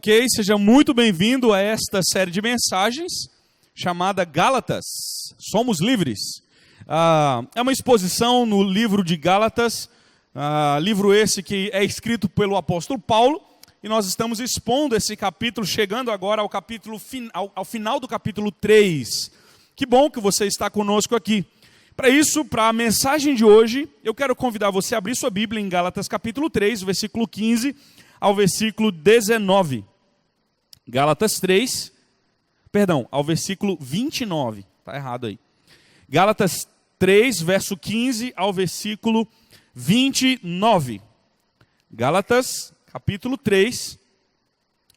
Ok, seja muito bem-vindo a esta série de mensagens chamada Gálatas, Somos Livres. É uma exposição no livro de Gálatas, livro esse que é escrito pelo apóstolo Paulo, e nós estamos expondo esse capítulo, chegando agora ao final do capítulo 3. Que bom que você está conosco aqui. Para isso, para a mensagem de hoje, eu quero convidar você a abrir sua Bíblia em Gálatas capítulo 3, versículo 15 ao versículo 19. Gálatas 3, ao versículo 29. Está errado aí. Gálatas 3, verso 15 ao versículo 29. Gálatas capítulo 3,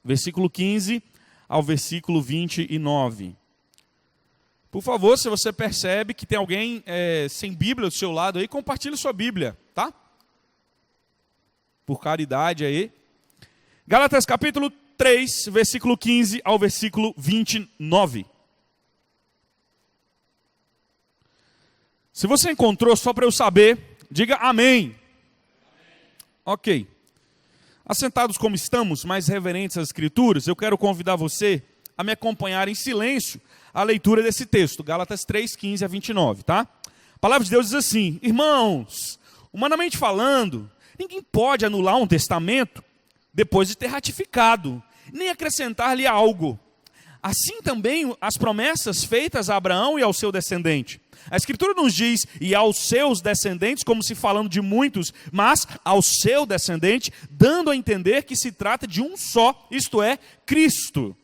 versículo 15 ao versículo 29. Por favor, se você percebe que tem alguém sem Bíblia do seu lado aí, compartilhe sua Bíblia, tá? Por caridade aí. Gálatas capítulo 3, versículo 15 ao versículo 29. Se você encontrou, só para eu saber, diga amém. Ok. Assentados como estamos, mais reverentes às Escrituras, eu quero convidar você a me acompanhar em silêncio a leitura desse texto, Gálatas 3, 15 a 29, tá? A palavra de Deus diz assim: irmãos, humanamente falando, ninguém pode anular um testamento depois de ter ratificado, nem acrescentar-lhe algo. Assim também as promessas feitas a Abraão e ao seu descendente. A Escritura nos diz, e aos seus descendentes, como se falando de muitos, mas ao seu descendente, dando a entender que se trata de um só, isto é, Cristo.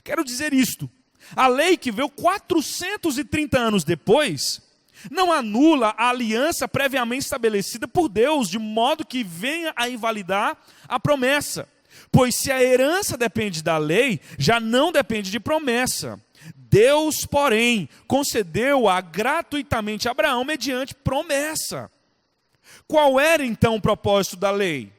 Quero dizer isto: a lei que veio 430 anos depois não anula a aliança previamente estabelecida por Deus, de modo que venha a invalidar a promessa. Pois se a herança depende da lei, já não depende de promessa. Deus, porém, concedeu-a gratuitamente a Abraão mediante promessa. Qual era então o propósito da lei?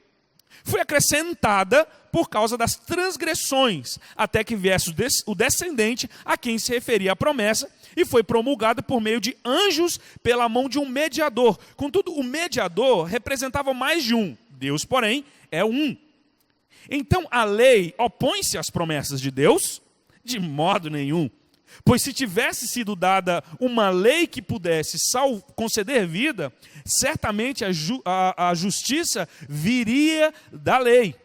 Foi acrescentada por causa das transgressões, até que viesse o descendente a quem se referia a promessa, e foi promulgada por meio de anjos pela mão de um mediador. Contudo, o mediador representava mais de um. Deus, porém, é um. Então, a lei opõe-se às promessas de Deus? De modo nenhum. Pois se tivesse sido dada uma lei que pudesse conceder vida, certamente a justiça viria da lei.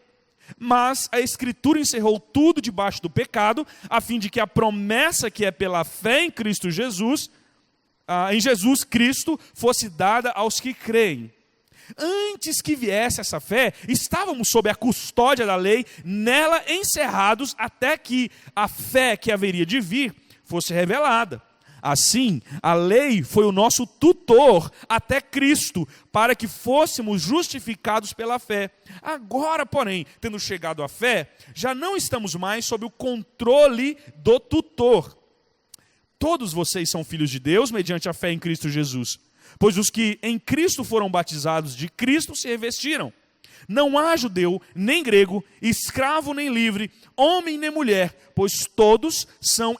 Mas a Escritura encerrou tudo debaixo do pecado, a fim de que a promessa que é pela fé em Cristo Jesus, em Jesus Cristo, fosse dada aos que creem. Antes que viesse essa fé, estávamos sob a custódia da lei, nela encerrados até que a fé que haveria de vir fosse revelada. Assim, a lei foi o nosso tutor até Cristo, para que fôssemos justificados pela fé. Agora, porém, tendo chegado à fé, já não estamos mais sob o controle do tutor. Todos vocês são filhos de Deus mediante a fé em Cristo Jesus. Pois os que em Cristo foram batizados de Cristo se revestiram. Não há judeu, nem grego, escravo nem livre, homem nem mulher, pois todos são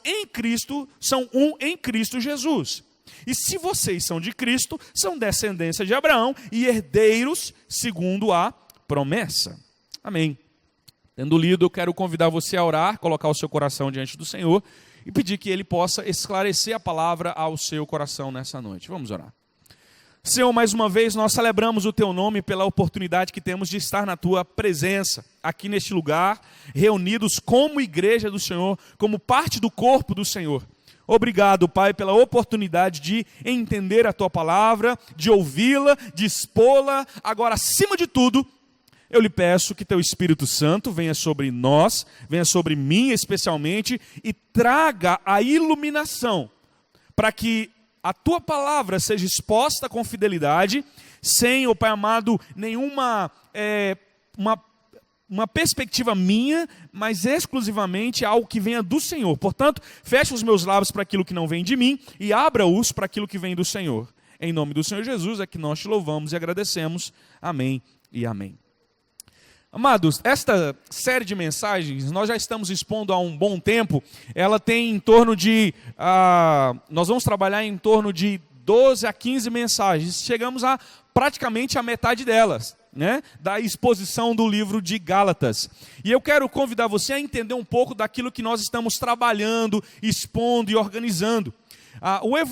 um em Cristo Jesus. E se vocês são de Cristo, são descendência de Abraão e herdeiros segundo a promessa. Amém. Tendo lido, eu quero convidar você a orar, colocar o seu coração diante do Senhor e pedir que Ele possa esclarecer a palavra ao seu coração nessa noite. Vamos orar. Senhor, mais uma vez nós celebramos o Teu nome pela oportunidade que temos de estar na Tua presença, aqui neste lugar, reunidos como igreja do Senhor, como parte do corpo do Senhor. Obrigado, Pai, pela oportunidade de entender a Tua palavra, de ouvi-la, de expô-la. Agora, acima de tudo, eu lhe peço que Teu Espírito Santo venha sobre nós, venha sobre mim especialmente, e traga a iluminação, para que a Tua palavra seja exposta com fidelidade, sem, ó Pai amado, nenhuma uma perspectiva minha, mas exclusivamente algo que venha do Senhor. Portanto, feche os meus lábios para aquilo que não vem de mim e abra-os para aquilo que vem do Senhor. Em nome do Senhor Jesus é que nós te louvamos e agradecemos. Amém e amém. Amados, esta série de mensagens, nós já estamos expondo há um bom tempo. Ela tem em torno de, nós vamos trabalhar em torno de 12 a 15 mensagens. Chegamos a praticamente a metade delas. né, da exposição do livro de Gálatas. E eu quero convidar você a entender um pouco daquilo que nós estamos trabalhando, expondo e organizando.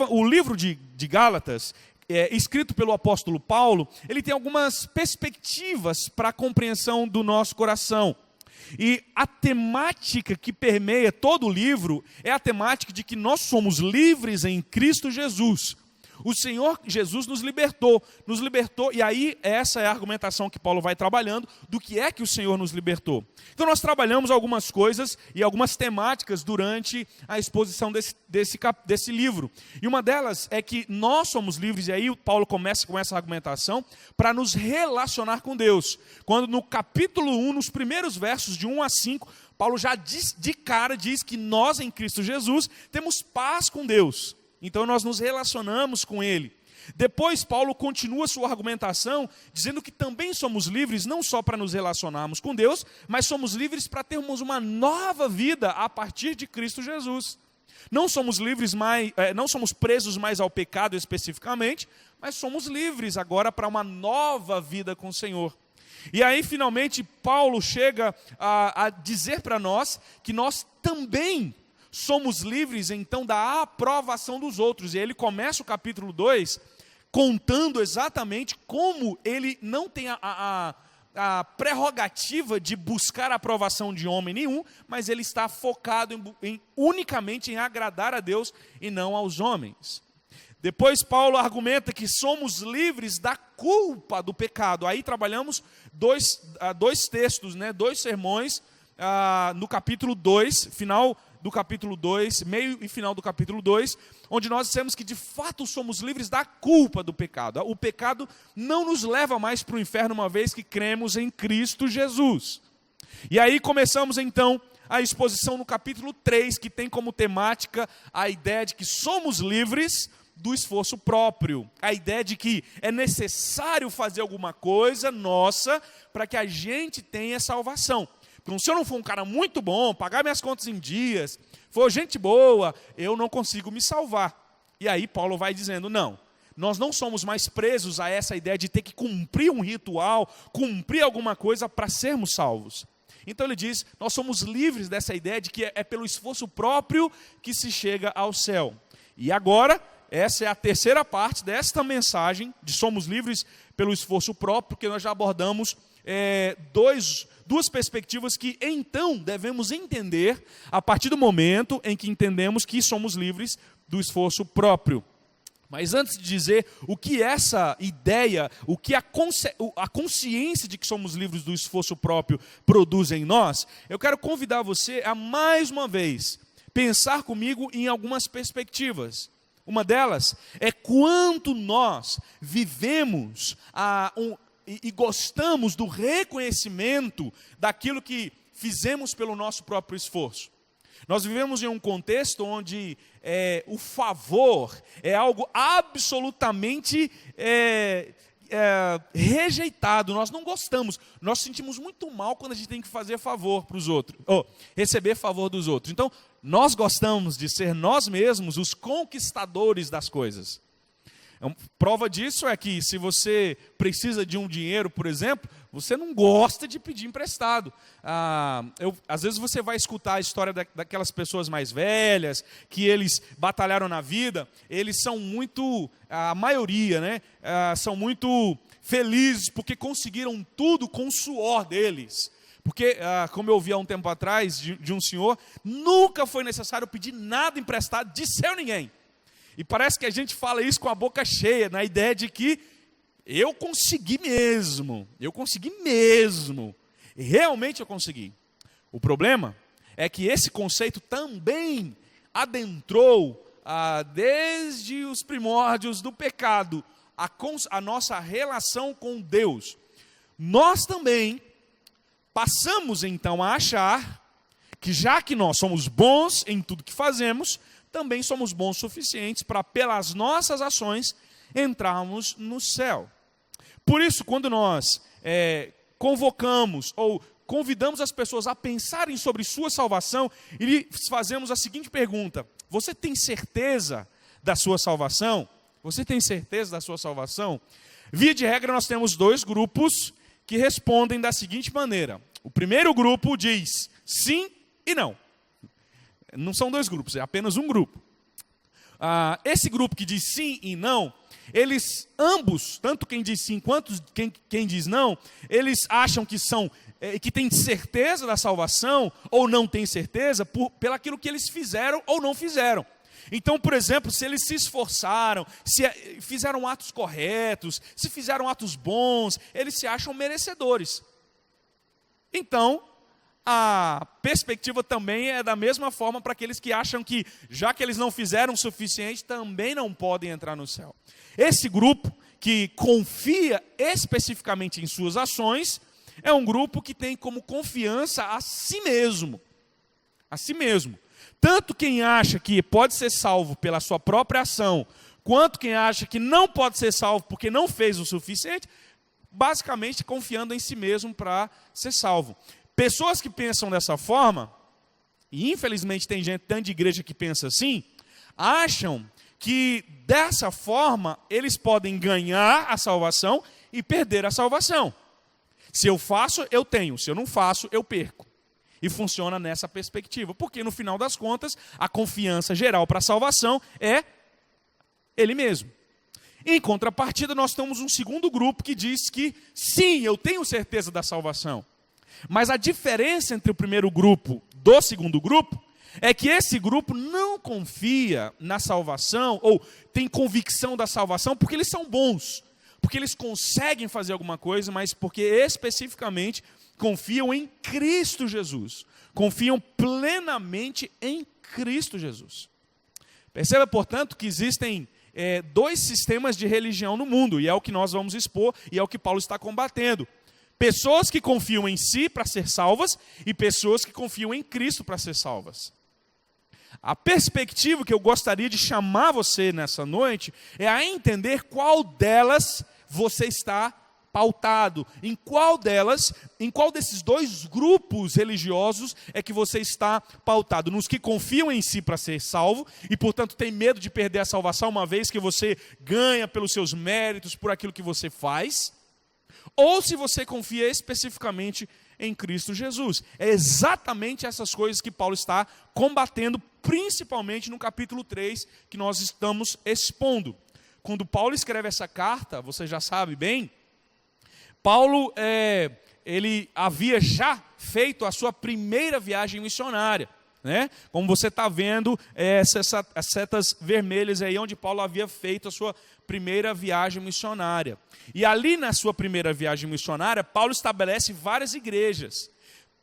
O livro de Gálatas, escrito pelo apóstolo Paulo, ele tem algumas perspectivas para a compreensão do nosso coração. E a temática que permeia todo o livro é a temática de que nós somos livres em Cristo Jesus. O Senhor Jesus nos libertou, e aí essa é a argumentação que Paulo vai trabalhando do que é que o Senhor nos libertou. Então nós trabalhamos algumas coisas e algumas temáticas durante a exposição desse livro. E uma delas é que nós somos livres, e aí Paulo começa com essa argumentação, para nos relacionar com Deus. Quando no capítulo 1, nos primeiros versos de 1 a 5, Paulo já diz que nós em Cristo Jesus temos paz com Deus. Então nós nos relacionamos com Ele. Depois Paulo continua sua argumentação, dizendo que também somos livres não só para nos relacionarmos com Deus, mas somos livres para termos uma nova vida a partir de Cristo Jesus. Não somos presos mais ao pecado especificamente, mas somos livres agora para uma nova vida com o Senhor. E aí finalmente Paulo chega a dizer para nós que nós também somos livres, então, da aprovação dos outros. E ele começa o capítulo 2 contando exatamente como ele não tem a prerrogativa de buscar a aprovação de homem nenhum, mas ele está focado unicamente em agradar a Deus e não aos homens. Depois Paulo argumenta que somos livres da culpa do pecado. Aí trabalhamos dois textos, né, 2 sermões no capítulo 2, final do capítulo 2, meio e final do capítulo 2, onde nós dissemos que de fato somos livres da culpa do pecado. O pecado não nos leva mais para o inferno uma vez que cremos em Cristo Jesus. E aí começamos então a exposição no capítulo 3, que tem como temática a ideia de que somos livres do esforço próprio. A ideia de que é necessário fazer alguma coisa nossa para que a gente tenha salvação. Se eu não for um cara muito bom, pagar minhas contas em dias, for gente boa, eu não consigo me salvar. E aí Paulo vai dizendo, não, nós não somos mais presos a essa ideia de ter que cumprir um ritual, cumprir alguma coisa para sermos salvos. Então ele diz, nós somos livres dessa ideia de que é pelo esforço próprio que se chega ao céu. E agora, essa é a terceira parte desta mensagem, de somos livres pelo esforço próprio, porque nós já abordamos duas perspectivas que então devemos entender a partir do momento em que entendemos que somos livres do esforço próprio. Mas antes de dizer o que essa ideia, o que a consciência de que somos livres do esforço próprio produz em nós, eu quero convidar você a mais uma vez pensar comigo em algumas perspectivas. Uma delas é quanto nós vivemos e gostamos do reconhecimento daquilo que fizemos pelo nosso próprio esforço. Nós vivemos em um contexto onde o favor é algo absolutamente rejeitado. Nós não gostamos. Nós sentimos muito mal quando a gente tem que fazer favor para os outros, ou receber favor dos outros. Então, nós gostamos de ser nós mesmos os conquistadores das coisas. Prova disso é que se você precisa de um dinheiro, por exemplo, você não gosta de pedir emprestado. Às vezes você vai escutar a história daquelas pessoas mais velhas, que eles batalharam na vida, eles são muito, a maioria, né, são muito felizes porque conseguiram tudo com o suor deles. Porque, como eu ouvi há um tempo atrás de um senhor, nunca foi necessário pedir nada emprestado de seu ninguém. E parece que a gente fala isso com a boca cheia, na ideia de que eu consegui mesmo, realmente eu consegui. O problema é que esse conceito também adentrou, desde os primórdios do pecado, a nossa relação com Deus. Nós também passamos então a achar que já que nós somos bons em tudo que fazemos, também somos bons o suficientes para, pelas nossas ações, entrarmos no céu. Por isso, quando nós convocamos ou convidamos as pessoas a pensarem sobre sua salvação, e lhes fazemos a seguinte pergunta: você tem certeza da sua salvação? Você tem certeza da sua salvação? Via de regra, nós temos 2 grupos que respondem da seguinte maneira. O primeiro grupo diz sim e não. Não são dois grupos, é apenas um grupo. Esse grupo que diz sim e não, eles ambos, tanto quem diz sim quanto quem diz não, eles acham que têm certeza da salvação ou não têm certeza pelaquilo que eles fizeram ou não fizeram. Então, por exemplo, se eles se esforçaram, se fizeram atos corretos, se fizeram atos bons, eles se acham merecedores. Então, a perspectiva também é da mesma forma para aqueles que acham que, já que eles não fizeram o suficiente, também não podem entrar no céu. Esse grupo que confia especificamente em suas ações, é um grupo que tem como confiança a si mesmo. A si mesmo. Tanto quem acha que pode ser salvo pela sua própria ação, quanto quem acha que não pode ser salvo porque não fez o suficiente, basicamente confiando em si mesmo para ser salvo. Pessoas que pensam dessa forma, e infelizmente tem gente tanto de igreja que pensa assim, acham que dessa forma eles podem ganhar a salvação e perder a salvação. Se eu faço, eu tenho. Se eu não faço, eu perco. E funciona nessa perspectiva. Porque no final das contas, a confiança geral para a salvação é ele mesmo. Em contrapartida, nós temos um segundo grupo que diz que sim, eu tenho certeza da salvação. Mas a diferença entre o primeiro grupo do segundo grupo é que esse grupo não confia na salvação ou tem convicção da salvação porque eles são bons. Porque eles conseguem fazer alguma coisa, mas porque especificamente confiam em Cristo Jesus. Confiam plenamente em Cristo Jesus. Perceba, portanto, que existem dois sistemas de religião no mundo, e é o que nós vamos expor, e é o que Paulo está combatendo. Pessoas que confiam em si para ser salvas, e pessoas que confiam em Cristo para ser salvas. A perspectiva que eu gostaria de chamar você nessa noite é a entender qual delas você está pautado, em qual desses dois grupos religiosos é que você está pautado, nos que confiam em si para ser salvo e portanto tem medo de perder a salvação uma vez que você ganha pelos seus méritos, por aquilo que você faz, ou se você confia especificamente em Cristo Jesus. É exatamente essas coisas que Paulo está combatendo, principalmente no capítulo 3, que nós estamos expondo. Quando Paulo escreve essa carta, você já sabe bem, Paulo ele havia já feito a sua primeira viagem missionária. Né? Como você está vendo, essas setas vermelhas aí, onde Paulo havia feito a sua primeira viagem missionária. E ali na sua primeira viagem missionária, Paulo estabelece várias igrejas,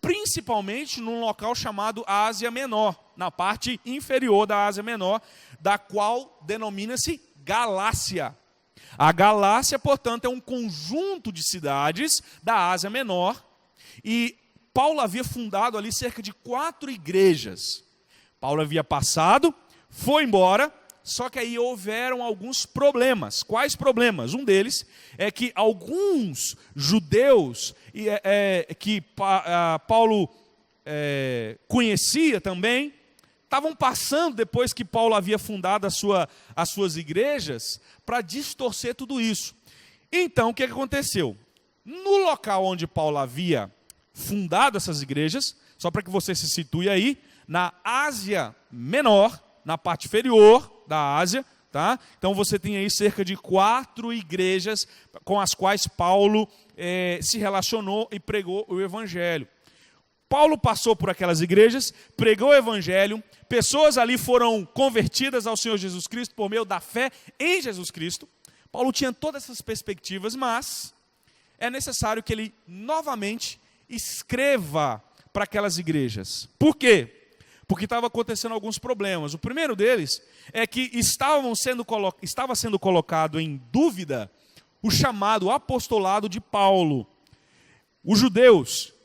principalmente num local chamado Ásia Menor, na parte inferior da Ásia Menor, da qual denomina-se Galácia. A Galácia, portanto, é um conjunto de cidades da Ásia Menor, e Paulo havia fundado ali cerca de 4 igrejas. Paulo havia passado, foi embora, só que aí houveram alguns problemas. Quais problemas? Um deles é que alguns judeus que Paulo conhecia também, estavam passando, depois que Paulo havia fundado as suas igrejas, para distorcer tudo isso. Então, o que aconteceu? No local onde Paulo havia fundado essas igrejas, só para que você se situe aí, na Ásia Menor, na parte inferior da Ásia, tá? Então você tem aí cerca de 4 igrejas com as quais Paulo se relacionou e pregou o evangelho. Paulo passou por aquelas igrejas, pregou o evangelho, pessoas ali foram convertidas ao Senhor Jesus Cristo por meio da fé em Jesus Cristo. Paulo tinha todas essas perspectivas, mas é necessário que ele novamente escreva para aquelas igrejas. Por quê? Porque estava acontecendo alguns problemas. O primeiro deles é que estava sendo colocado em dúvida o chamado apostolado de Paulo. Os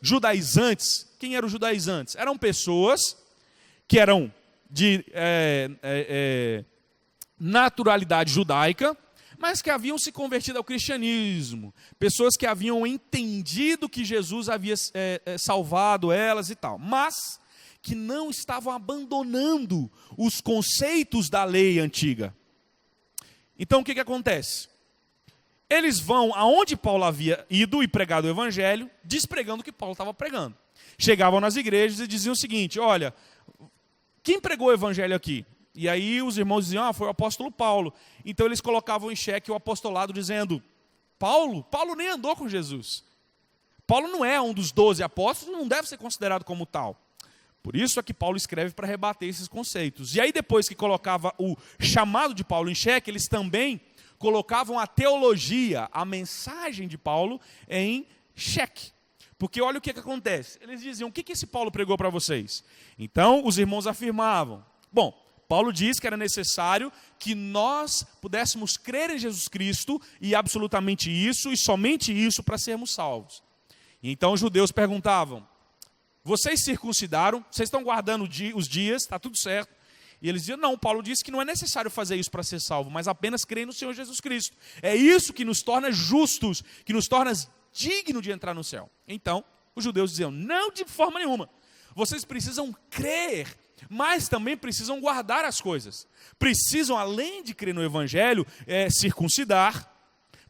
judaizantes, quem eram os judaizantes? Eram pessoas que eram de naturalidade judaica, mas que haviam se convertido ao cristianismo. Pessoas que haviam entendido que Jesus havia salvado elas e tal. Mas que não estavam abandonando os conceitos da lei antiga. Então o que acontece? eles vão aonde Paulo havia ido e pregado o evangelho, despregando o que Paulo estava pregando. Chegavam nas igrejas e diziam o seguinte: olha, quem pregou o evangelho aqui? E aí os irmãos diziam: foi o apóstolo Paulo. Então eles colocavam em xeque o apostolado dizendo: Paulo nem andou com Jesus. Paulo não é um dos 12 apóstolos, não deve ser considerado como tal. Por isso é que Paulo escreve para rebater esses conceitos. E aí depois que colocava o chamado de Paulo em xeque, eles também colocavam a teologia, a mensagem de Paulo em xeque. Porque olha o que acontece. Eles diziam: o que esse Paulo pregou para vocês? Então os irmãos afirmavam: bom, Paulo diz que era necessário que nós pudéssemos crer em Jesus Cristo e absolutamente isso e somente isso para sermos salvos. E então os judeus perguntavam: vocês circuncidaram? Vocês estão guardando os dias? Está tudo certo? E eles diziam: não, Paulo disse que não é necessário fazer isso para ser salvo, mas apenas crer no Senhor Jesus Cristo. É isso que nos torna justos, que nos torna dignos de entrar no céu. Então, os judeus diziam: não, de forma nenhuma. Vocês precisam crer, mas também precisam guardar as coisas. Precisam, além de crer no evangelho, circuncidar.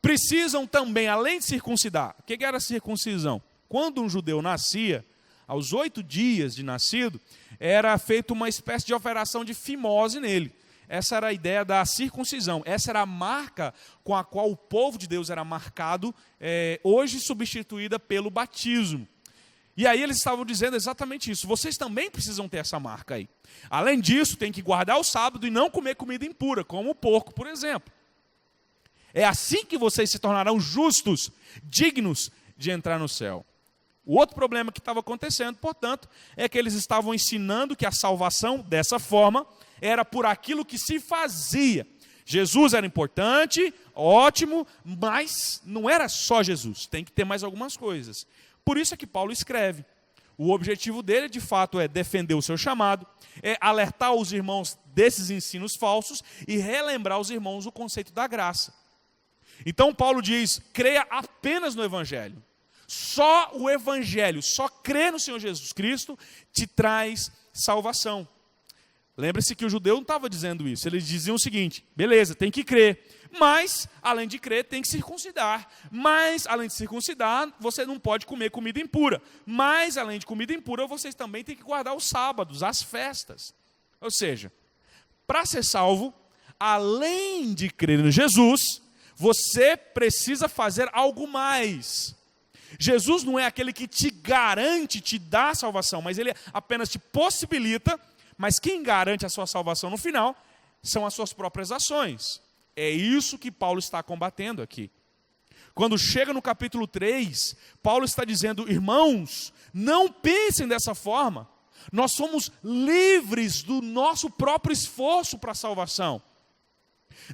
Precisam também, além de circuncidar. O que era circuncisão? Quando um judeu nascia, aos 8 dias de nascido, era feita uma espécie de operação de fimose nele. Essa era a ideia da circuncisão. Essa era a marca com a qual o povo de Deus era marcado, hoje substituída pelo batismo. E aí eles estavam dizendo exatamente isso: vocês também precisam ter essa marca aí. Além disso, tem que guardar o sábado e não comer comida impura, como o porco, por exemplo. É assim que vocês se tornarão justos, dignos de entrar no céu. O outro problema que estava acontecendo, portanto, é que eles estavam ensinando que a salvação, dessa forma, era por aquilo que se fazia. Jesus era importante, ótimo, mas não era só Jesus, tem que ter mais algumas coisas. Por isso é que Paulo escreve. O objetivo dele, de fato, é defender o seu chamado, é alertar os irmãos desses ensinos falsos e relembrar os irmãos o conceito da graça. Então Paulo diz: creia apenas no evangelho. Só o evangelho, só crer no Senhor Jesus Cristo te traz salvação. Lembre-se que o judeu não estava dizendo isso. Eles diziam o seguinte: beleza, tem que crer, mas além de crer tem que circuncidar. Mas além de circuncidar, você não pode comer comida impura. Mas além de comida impura, vocês também têm que guardar os sábados, as festas. Ou seja, para ser salvo, além de crer em Jesus, você precisa fazer algo mais. Jesus não é aquele que te garante, te dá a salvação, mas ele apenas te possibilita. Mas quem garante a sua salvação no final são as suas próprias ações. É isso que Paulo está combatendo aqui. Quando chega no capítulo 3, Paulo está dizendo: irmãos, não pensem dessa forma. Nós somos livres do nosso próprio esforço para a salvação.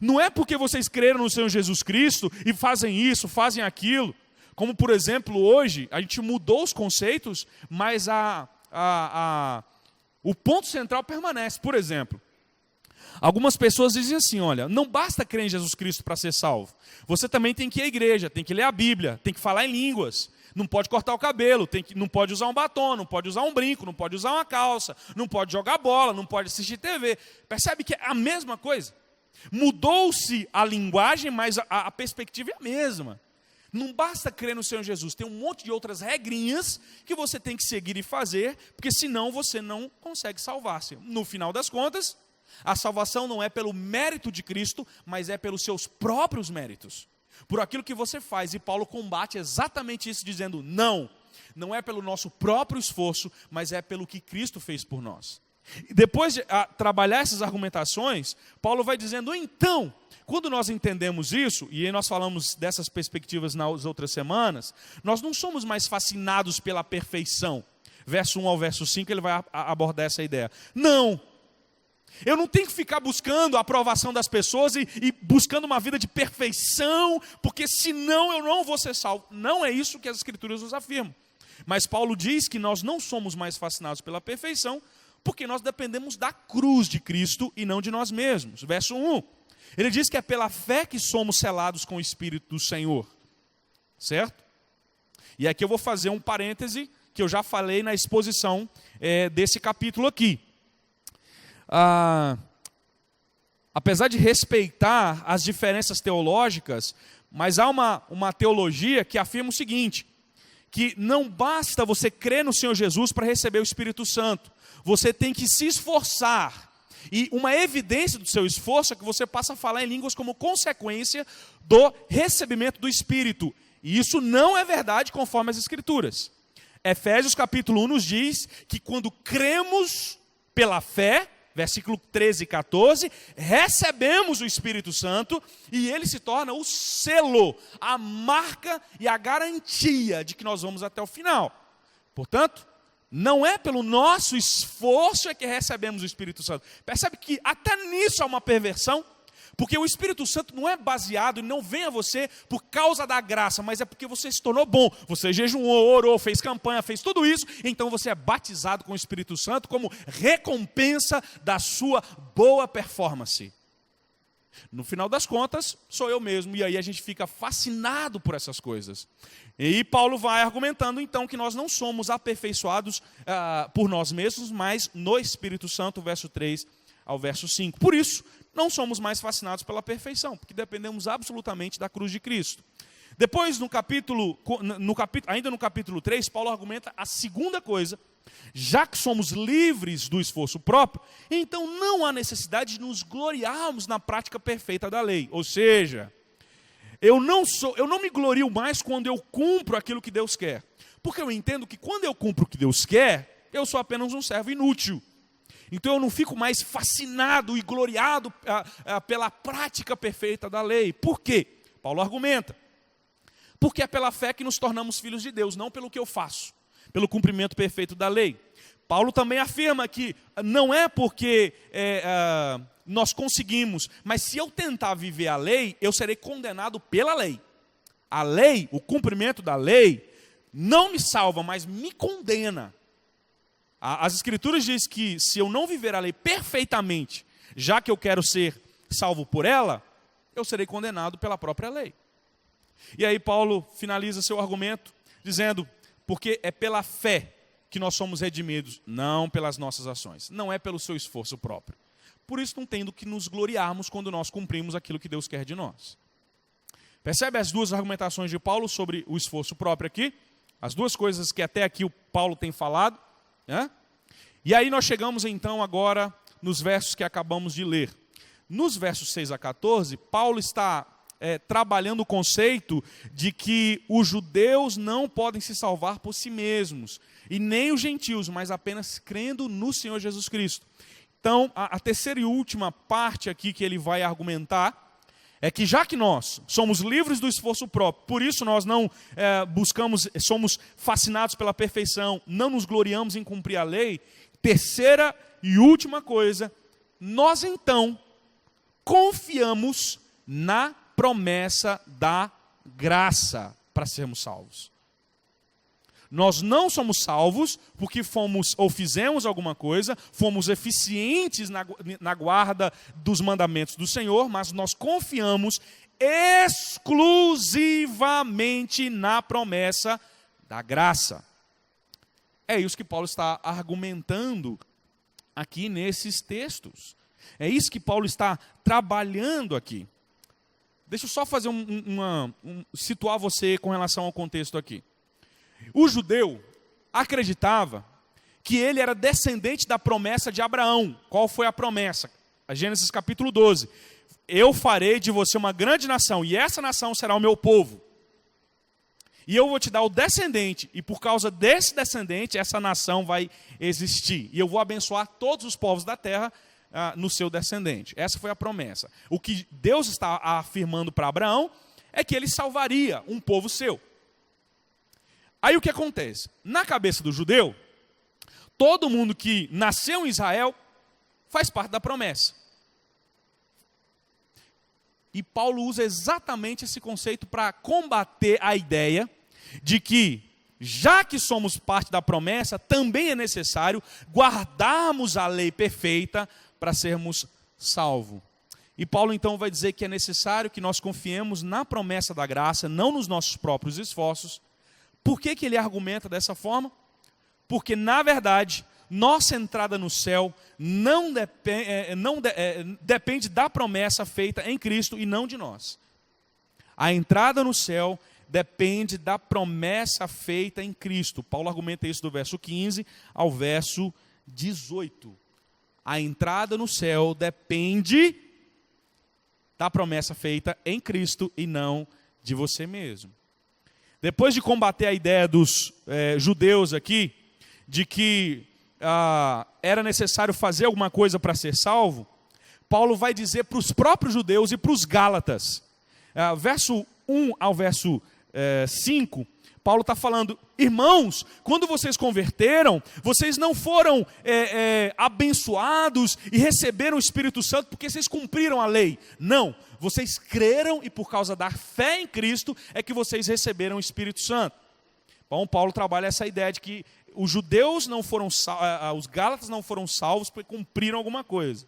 Não é porque vocês creram no Senhor Jesus Cristo e fazem isso, fazem aquilo. Como, por exemplo, hoje, a gente mudou os conceitos, mas o ponto central permanece. Por exemplo, algumas pessoas dizem assim: olha, não basta crer em Jesus Cristo para ser salvo. Você também tem que ir à igreja, tem que ler a Bíblia, tem que falar em línguas. Não pode cortar o cabelo, não pode usar um batom, não pode usar um brinco, não pode usar uma calça, não pode jogar bola, não pode assistir TV. Percebe que é a mesma coisa? Mudou-se a linguagem, mas a perspectiva é a mesma. Não basta crer no Senhor Jesus, tem um monte de outras regrinhas que você tem que seguir e fazer, porque senão você não consegue salvar-se. No final das contas, a salvação não é pelo mérito de Cristo, mas é pelos seus próprios méritos. Por aquilo que você faz, e Paulo combate exatamente isso, dizendo: não é pelo nosso próprio esforço, mas é pelo que Cristo fez por nós. E depois de trabalhar essas argumentações, Paulo vai dizendo: então, quando nós entendemos isso, e aí nós falamos dessas perspectivas nas outras semanas, nós não somos mais fascinados pela perfeição. Verso 1 ao verso 5, ele vai abordar essa ideia. Não! Eu não tenho que ficar buscando a aprovação das pessoas e buscando uma vida de perfeição, porque senão eu não vou ser salvo. Não é isso que as Escrituras nos afirmam. Mas Paulo diz que nós não somos mais fascinados pela perfeição, porque nós dependemos da cruz de Cristo e não de nós mesmos. Verso 1, ele diz que é pela fé que somos selados com o Espírito do Senhor. Certo? E aqui eu vou fazer um parêntese que eu já falei na exposição desse capítulo aqui. Apesar de respeitar as diferenças teológicas, Mas há uma teologia que afirma o seguinte, que não basta você crer no Senhor Jesus para receber o Espírito Santo. Você tem que se esforçar. E uma evidência do seu esforço é que você passa a falar em línguas como consequência do recebimento do Espírito. E isso não é verdade conforme as Escrituras. Efésios capítulo 1 nos diz que quando cremos pela fé, versículo 13 e 14, recebemos o Espírito Santo e ele se torna o selo, a marca e a garantia de que nós vamos até o final. Portanto, não é pelo nosso esforço que recebemos o Espírito Santo. Percebe que até nisso há uma perversão? Porque o Espírito Santo não é baseado e não vem a você por causa da graça, mas é porque você se tornou bom. Você jejuou, orou, fez campanha, fez tudo isso, então você é batizado com o Espírito Santo como recompensa da sua boa performance. No final das contas, sou eu mesmo, e aí a gente fica fascinado por essas coisas. E Paulo vai argumentando então que nós não somos aperfeiçoados por nós mesmos, mas no Espírito Santo, verso 3 ao verso 5. Por isso, não somos mais fascinados pela perfeição, porque dependemos absolutamente da cruz de Cristo. Depois, ainda no capítulo 3, Paulo argumenta a segunda coisa. Já que somos livres do esforço próprio, então não há necessidade de nos gloriarmos na prática perfeita da lei. Ou seja, eu não me glorio mais quando eu cumpro aquilo que Deus quer. Porque eu entendo que quando eu cumpro o que Deus quer, eu sou apenas um servo inútil. Então eu não fico mais fascinado e gloriado pela prática perfeita da lei. Por quê? Paulo argumenta. Porque é pela fé que nos tornamos filhos de Deus, não pelo que eu faço, pelo cumprimento perfeito da lei. Paulo também afirma que não é porque nós conseguimos, mas se eu tentar viver a lei, eu serei condenado pela lei. A lei, o cumprimento da lei, não me salva, mas me condena. As Escrituras dizem que se eu não viver a lei perfeitamente, já que eu quero ser salvo por ela, eu serei condenado pela própria lei. E aí Paulo finaliza seu argumento dizendo, porque é pela fé que nós somos redimidos, não pelas nossas ações, não é pelo seu esforço próprio. Por isso não tendo que nos gloriarmos quando nós cumprimos aquilo que Deus quer de nós. Percebe as duas argumentações de Paulo sobre o esforço próprio aqui? As duas coisas que até aqui o Paulo tem falado. E aí nós chegamos então agora nos versos que acabamos de ler. Nos versos 6 a 14, Paulo está trabalhando o conceito de que os judeus não podem se salvar por si mesmos, e nem os gentios, mas apenas crendo no Senhor Jesus Cristo. Então, a terceira e última parte aqui que ele vai argumentar é que já que nós somos livres do esforço próprio, por isso nós não somos fascinados pela perfeição, não nos gloriamos em cumprir a lei, terceira e última coisa, nós então confiamos na promessa da graça para sermos salvos. Nós não somos salvos porque fomos ou fizemos alguma coisa, fomos eficientes na guarda dos mandamentos do Senhor, mas nós confiamos exclusivamente na promessa da graça. É isso que Paulo está argumentando aqui nesses textos. É isso que Paulo está trabalhando aqui. Deixa eu só fazer situar você com relação ao contexto aqui. O judeu acreditava que ele era descendente da promessa de Abraão. Qual foi a promessa? A Gênesis capítulo 12. Eu farei de você uma grande nação, e essa nação será o meu povo. E eu vou te dar o descendente, e por causa desse descendente, essa nação vai existir. E eu vou abençoar todos os povos da terra no seu descendente. Essa foi a promessa. O que Deus está afirmando para Abraão é que ele salvaria um povo seu. Aí o que acontece? Na cabeça do judeu, todo mundo que nasceu em Israel faz parte da promessa. E Paulo usa exatamente esse conceito para combater a ideia de que, já que somos parte da promessa, também é necessário guardarmos a lei perfeita para sermos salvos. E Paulo então vai dizer que é necessário que nós confiemos na promessa da graça, não nos nossos próprios esforços. Por que ele argumenta dessa forma? Porque, na verdade, nossa entrada no céu não depende da promessa feita em Cristo e não de nós. A entrada no céu depende da promessa feita em Cristo. Paulo argumenta isso do verso 15 ao verso 18. A entrada no céu depende da promessa feita em Cristo e não de você mesmo. Depois de combater a ideia dos judeus aqui, de que era necessário fazer alguma coisa para ser salvo, Paulo vai dizer para os próprios judeus e para os gálatas. Verso 1 ao verso 5, Paulo está falando: irmãos, quando vocês converteram, vocês não foram abençoados e receberam o Espírito Santo porque vocês cumpriram a lei. Não, vocês creram e por causa da fé em Cristo é que vocês receberam o Espírito Santo. Bom, Paulo trabalha essa ideia de que os judeus não foram os gálatas não foram salvos porque cumpriram alguma coisa.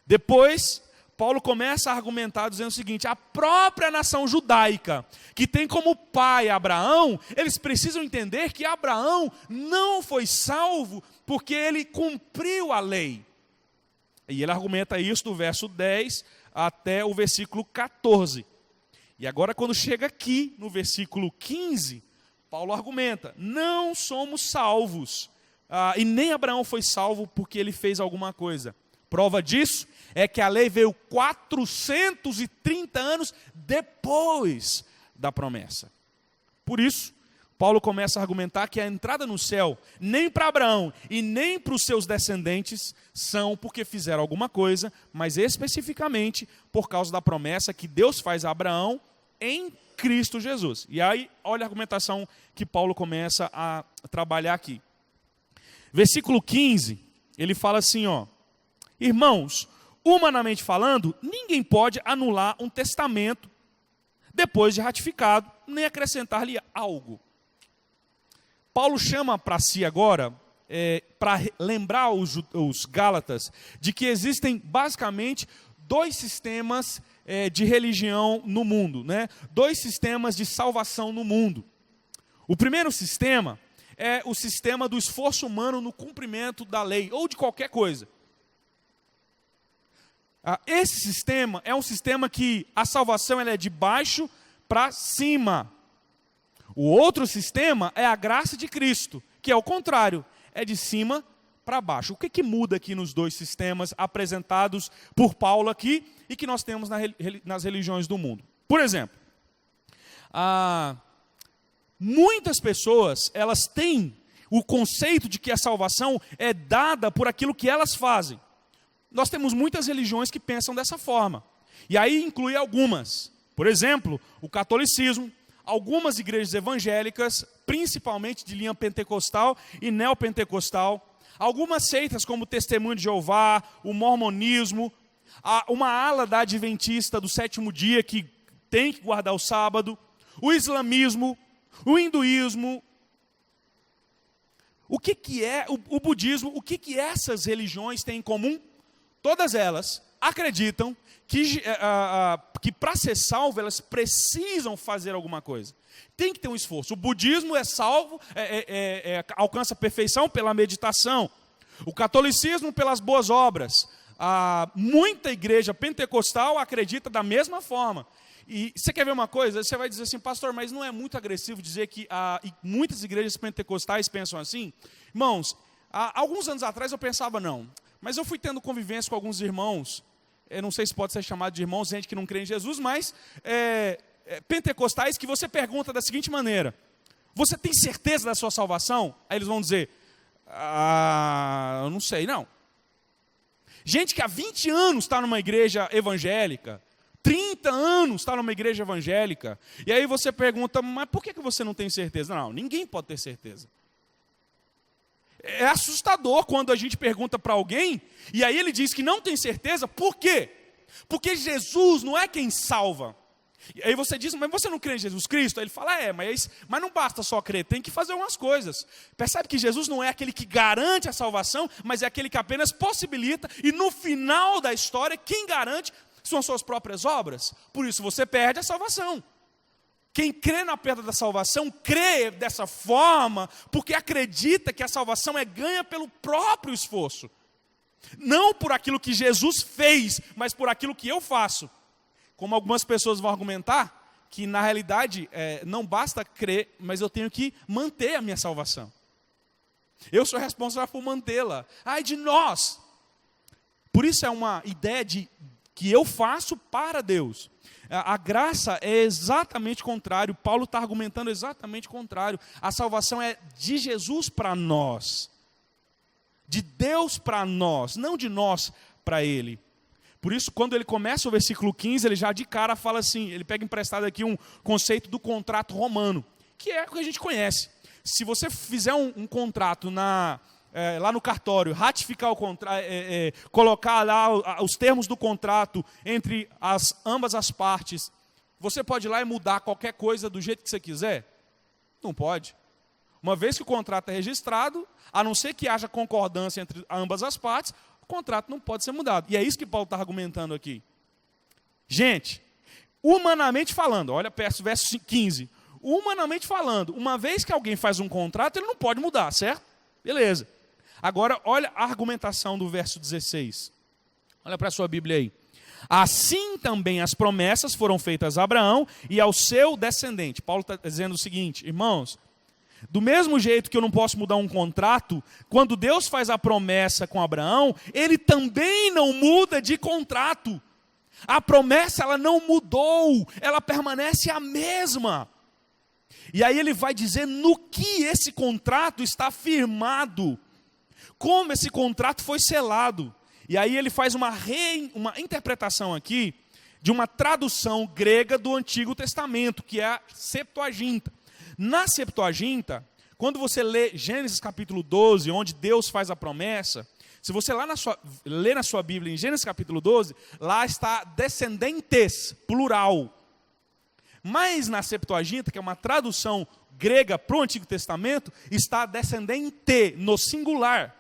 Depois, Paulo começa a argumentar dizendo o seguinte: a própria nação judaica, que tem como pai Abraão, eles precisam entender que Abraão não foi salvo porque ele cumpriu a lei. E ele argumenta isso do verso 10 até o versículo 14. E agora, quando chega aqui no versículo 15, Paulo argumenta: não somos salvos, e nem Abraão foi salvo porque ele fez alguma coisa. Prova disso é que a lei veio 430 anos depois da promessa. Por isso, Paulo começa a argumentar que a entrada no céu, nem para Abraão e nem para os seus descendentes, são porque fizeram alguma coisa, mas especificamente por causa da promessa que Deus faz a Abraão em Cristo Jesus. E aí, olha a argumentação que Paulo começa a trabalhar aqui. Versículo 15, ele fala assim, irmãos, humanamente falando, ninguém pode anular um testamento depois de ratificado, nem acrescentar-lhe algo. Paulo chama para si agora, para lembrar os gálatas, de que existem basicamente dois sistemas de religião no mundo, né? Dois sistemas de salvação no mundo. O primeiro sistema é o sistema do esforço humano no cumprimento da lei, ou de qualquer coisa. Esse sistema é um sistema que a salvação ela é de baixo para cima. O outro sistema é a graça de Cristo, que é o contrário, é de cima para baixo. O que muda aqui nos dois sistemas apresentados por Paulo aqui e que nós temos nas religiões do mundo? Por exemplo, muitas pessoas elas têm o conceito de que a salvação é dada por aquilo que elas fazem. Nós temos muitas religiões que pensam dessa forma. E aí inclui algumas. Por exemplo, o catolicismo, algumas igrejas evangélicas, principalmente de linha pentecostal e neopentecostal, algumas seitas como o Testemunho de Jeová, o mormonismo, uma ala da adventista do sétimo dia que tem que guardar o sábado, o islamismo, o hinduísmo, o que é o budismo, o que essas religiões têm em comum? Todas elas acreditam que para ser salvo elas precisam fazer alguma coisa. Tem que ter um esforço. O budismo é salvo, alcança a perfeição pela meditação. O catolicismo pelas boas obras. Muita igreja pentecostal acredita da mesma forma. E você quer ver uma coisa? Você vai dizer assim, pastor, mas não é muito agressivo dizer que muitas igrejas pentecostais pensam assim? Irmãos, alguns anos atrás eu pensava não. Mas eu fui tendo convivência com alguns irmãos, eu não sei se pode ser chamado de irmãos, gente que não crê em Jesus, mas pentecostais que você pergunta da seguinte maneira: você tem certeza da sua salvação? Aí eles vão dizer, eu não sei, não. Gente que há 20 anos está numa igreja evangélica, 30 anos está numa igreja evangélica, e aí você pergunta, mas por que você não tem certeza? Não, ninguém pode ter certeza. É assustador quando a gente pergunta para alguém, e aí ele diz que não tem certeza, por quê? Porque Jesus não é quem salva. E aí você diz, mas você não crê em Jesus Cristo? Aí ele fala, mas não basta só crer, tem que fazer umas coisas. Percebe que Jesus não é aquele que garante a salvação, mas é aquele que apenas possibilita, e no final da história, quem garante são as suas próprias obras. Por isso você perde a salvação. Quem crê na perda da salvação, crê dessa forma, porque acredita que a salvação é ganha pelo próprio esforço. Não por aquilo que Jesus fez, mas por aquilo que eu faço. Como algumas pessoas vão argumentar, que na realidade não basta crer, mas eu tenho que manter a minha salvação. Eu sou responsável por mantê-la. Ai de nós! Por isso é uma ideia que eu faço para Deus. A graça é exatamente o contrário. Paulo está argumentando exatamente o contrário. A salvação é de Jesus para nós. De Deus para nós, não de nós para Ele. Por isso, quando ele começa o versículo 15, ele já de cara fala assim, ele pega emprestado aqui um conceito do contrato romano, que é o que a gente conhece. Se você fizer um contrato lá no cartório, ratificar o contrato, colocar lá os termos do contrato entre ambas as partes, você pode ir lá e mudar qualquer coisa do jeito que você quiser? Não pode. Uma vez que o contrato é registrado, a não ser que haja concordância entre ambas as partes, o contrato não pode ser mudado. E é isso que Paulo está argumentando aqui. Gente, humanamente falando, olha verso 15. Humanamente falando, uma vez que alguém faz um contrato, ele não pode mudar, certo? Beleza. Agora, olha a argumentação do verso 16. Olha para a sua Bíblia aí. Assim também as promessas foram feitas a Abraão e ao seu descendente. Paulo está dizendo o seguinte, irmãos, do mesmo jeito que eu não posso mudar um contrato, quando Deus faz a promessa com Abraão, ele também não muda de contrato. A promessa ela não mudou, ela permanece a mesma. E aí ele vai dizer no que esse contrato está firmado, como esse contrato foi selado. E aí ele faz uma interpretação aqui de uma tradução grega do Antigo Testamento, que é a Septuaginta. Na Septuaginta, quando você lê Gênesis capítulo 12, onde Deus faz a promessa, se você ler na sua Bíblia, em Gênesis capítulo 12, lá está descendentes, plural. Mas na Septuaginta, que é uma tradução grega para o Antigo Testamento, está descendente, no singular.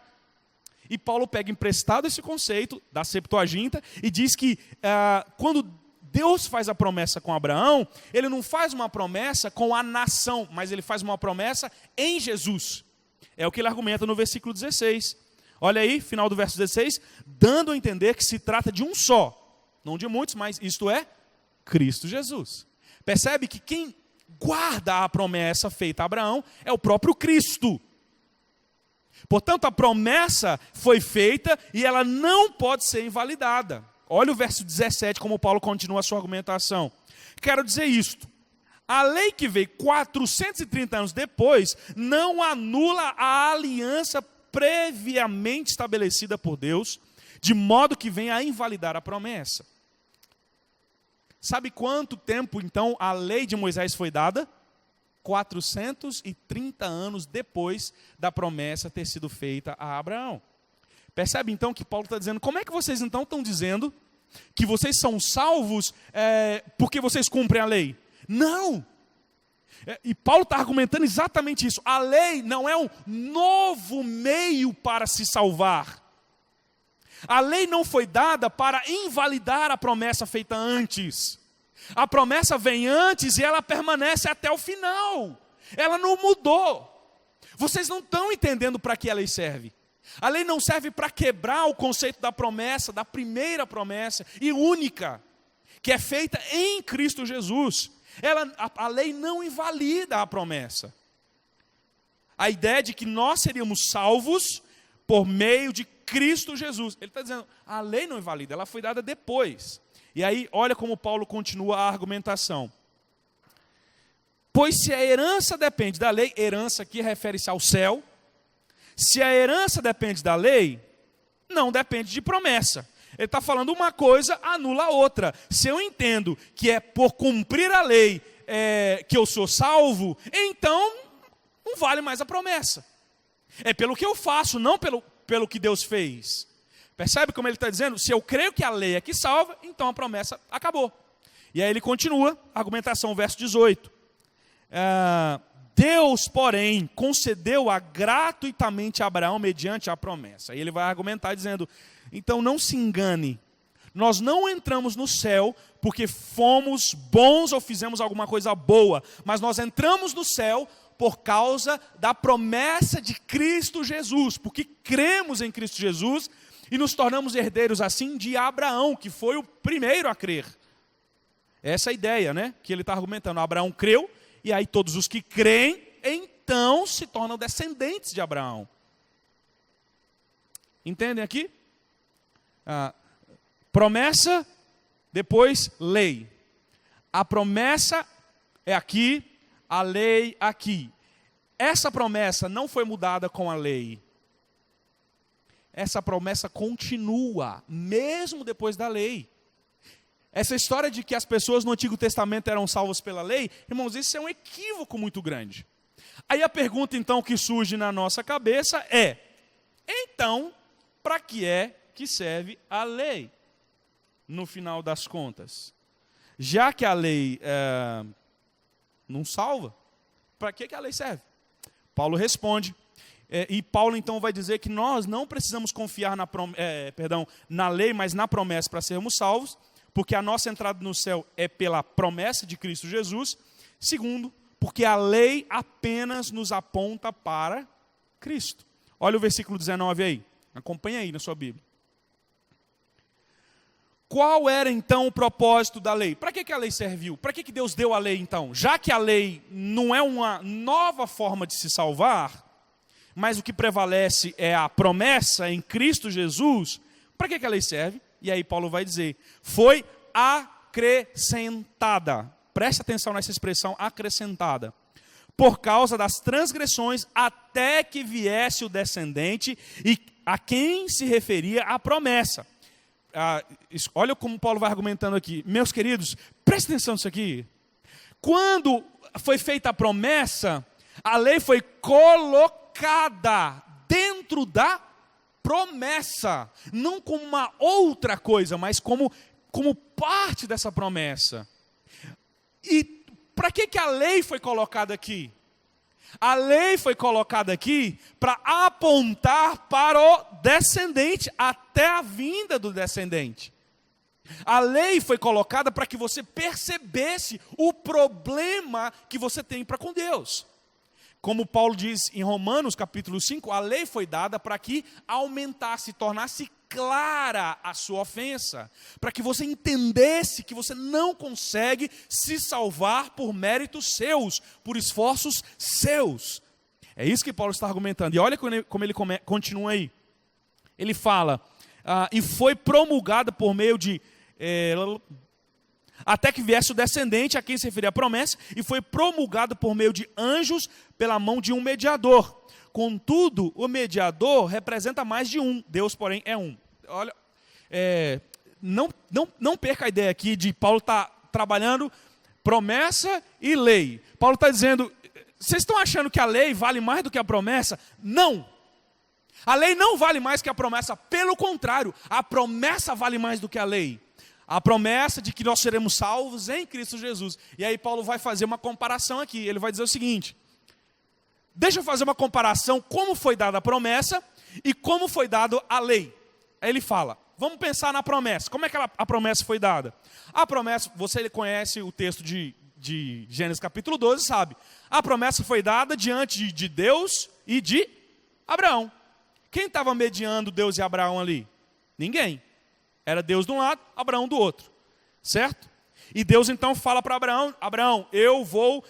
E Paulo pega emprestado esse conceito da Septuaginta e diz que quando Deus faz a promessa com Abraão, ele não faz uma promessa com a nação, mas ele faz uma promessa em Jesus. É o que ele argumenta no versículo 16. Olha aí, final do verso 16, dando a entender que se trata de um só, não de muitos, mas isto é, Cristo Jesus. Percebe que quem guarda a promessa feita a Abraão é o próprio Cristo. Portanto, a promessa foi feita e ela não pode ser invalidada. Olha o verso 17, como Paulo continua a sua argumentação. Quero dizer isto. A lei que veio 430 anos depois não anula a aliança previamente estabelecida por Deus, de modo que venha a invalidar a promessa. Sabe quanto tempo, então, a lei de Moisés foi dada? 430 anos depois da promessa ter sido feita a Abraão. Percebe então que Paulo está dizendo, como é que vocês então estão dizendo que vocês são salvos porque vocês cumprem a lei? Não! E Paulo está argumentando exatamente isso. A lei não é um novo meio para se salvar. A lei não foi dada para invalidar a promessa feita antes. A promessa vem antes e ela permanece até o final. Ela não mudou. Vocês não estão entendendo para que a lei serve. A lei não serve para quebrar o conceito da promessa, da primeira promessa e única, que é feita em Cristo Jesus. A lei não invalida a promessa. A ideia de que nós seríamos salvos por meio de Cristo Jesus. Ele está dizendo, a lei não invalida, ela foi dada depois. E aí, olha como Paulo continua a argumentação. Pois se a herança depende da lei, herança aqui refere-se ao céu. Se a herança depende da lei, não depende de promessa. Ele está falando uma coisa, anula a outra. Se eu entendo que é por cumprir a lei que eu sou salvo, então não vale mais a promessa. É pelo que eu faço, não pelo que Deus fez. Percebe como ele está dizendo? Se eu creio que a lei é que salva, então a promessa acabou. E aí ele continua, argumentação, verso 18. Deus, porém, concedeu-a gratuitamente a Abraão mediante a promessa. E ele vai argumentar dizendo, então não se engane, nós não entramos no céu porque fomos bons ou fizemos alguma coisa boa, mas nós entramos no céu por causa da promessa de Cristo Jesus, porque cremos em Cristo Jesus e nos tornamos herdeiros assim de Abraão, que foi o primeiro a crer. Essa é a ideia, né? Que ele está argumentando. Abraão creu, e aí todos os que creem, então se tornam descendentes de Abraão. Entendem aqui? Promessa, depois lei. A promessa é aqui, a lei aqui. Essa promessa não foi mudada com a lei. Essa promessa continua, mesmo depois da lei. Essa história de que as pessoas no Antigo Testamento eram salvas pela lei, irmãos, isso é um equívoco muito grande. Aí a pergunta então que surge na nossa cabeça é, então, para que é que serve a lei? No final das contas. Já que a lei não salva, para que a lei serve? Paulo responde, e Paulo então vai dizer que nós não precisamos confiar na lei, mas na promessa para sermos salvos, porque a nossa entrada no céu é pela promessa de Cristo Jesus. Segundo, porque a lei apenas nos aponta para Cristo. Olha o versículo 19 aí, acompanha aí na sua Bíblia. Qual era então o propósito da lei? Para que a lei serviu? Para que Deus deu a lei então? Já que a lei não é uma nova forma de se salvar, mas o que prevalece é a promessa em Cristo Jesus, para que a lei serve? E aí Paulo vai dizer, foi acrescentada. Preste atenção nessa expressão, acrescentada. Por causa das transgressões, até que viesse o descendente, e a quem se referia a promessa. Olha como Paulo vai argumentando aqui. Meus queridos, preste atenção nisso aqui. Quando foi feita a promessa, a lei foi colocada dentro da promessa, não como uma outra coisa, mas como parte dessa promessa. E para que a lei foi colocada aqui? A lei foi colocada aqui para apontar para o descendente, até a vinda do descendente. A lei foi colocada para que você percebesse o problema que você tem para com Deus. Como Paulo diz em Romanos capítulo 5, a lei foi dada para que aumentasse, tornasse clara a sua ofensa, para que você entendesse que você não consegue se salvar por méritos seus, por esforços seus. É isso que Paulo está argumentando. E olha como ele continua aí. Ele fala, e foi promulgada por meio de... até que viesse o descendente a quem se referia a promessa, e foi promulgado por meio de anjos pela mão de um mediador. Contudo, o mediador representa mais de um, Deus, porém, é um. Olha, não perca a ideia aqui de Paulo estar trabalhando promessa e lei. Paulo está dizendo, vocês estão achando que a lei vale mais do que a promessa? Não! A lei não vale mais que a promessa, pelo contrário, a promessa vale mais do que a lei. A promessa de que nós seremos salvos em Cristo Jesus. E aí Paulo vai fazer uma comparação aqui. Ele vai dizer o seguinte, deixa eu fazer uma comparação como foi dada a promessa e como foi dada a lei. Aí ele fala, vamos pensar na promessa. Como é que a promessa foi dada? A promessa, você conhece o texto de Gênesis capítulo 12, sabe? A promessa foi dada diante de Deus e de Abraão. Quem estava mediando Deus e Abraão ali? Ninguém. Era Deus de um lado, Abraão do outro. Certo? E Deus então fala para Abraão, Abraão, eu vou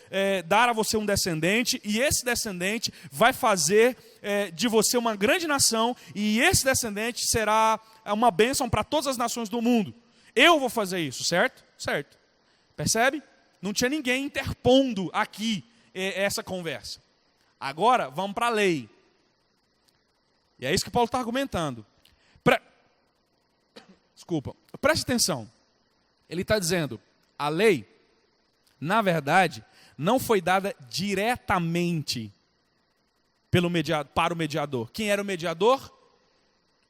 dar a você um descendente, e esse descendente vai fazer de você uma grande nação, e esse descendente será uma bênção para todas as nações do mundo. Eu vou fazer isso, certo? Certo. Percebe? Não tinha ninguém interpondo aqui essa conversa. Agora, vamos para a lei. E é isso que Paulo está argumentando. Desculpa, preste atenção. Ele está dizendo, a lei, na verdade, não foi dada diretamente para o mediador. Quem era o mediador?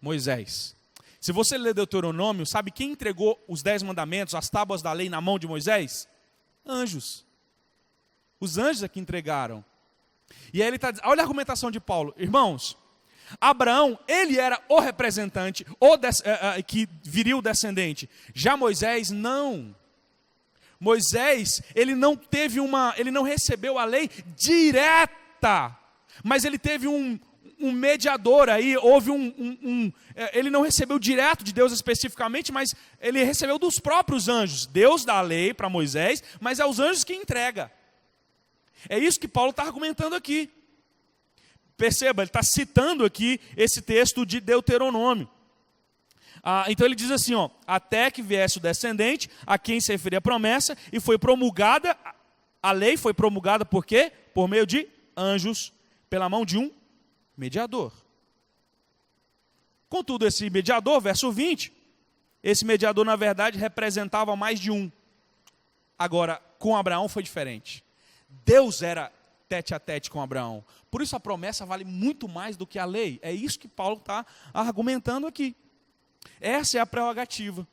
Moisés. Se você ler Deuteronômio, sabe quem entregou os 10 mandamentos, as tábuas da lei na mão de Moisés? Anjos. Os anjos é que entregaram. E aí ele está dizendo, olha a argumentação de Paulo. Irmãos, Abraão, ele era o representante, que viria o descendente. Já Moisés, não. Moisés, ele não recebeu a lei direta, mas ele teve um um mediador aí, houve ele não recebeu direto de Deus especificamente, mas ele recebeu dos próprios anjos. Deus dá a lei para Moisés, mas é os anjos que entrega. É isso que Paulo está argumentando aqui. Perceba, ele está citando aqui esse texto de Deuteronômio. Então ele diz assim, até que viesse o descendente, a quem se referia a promessa, e foi promulgada, a lei foi promulgada por quê? Por meio de anjos, pela mão de um mediador. Contudo, esse mediador, verso 20, esse mediador na verdade representava mais de um. Agora, com Abraão foi diferente. Deus era tete a tete com Abraão. Por isso a promessa vale muito mais do que a lei. É isso que Paulo está argumentando aqui. Essa é a prerrogativa.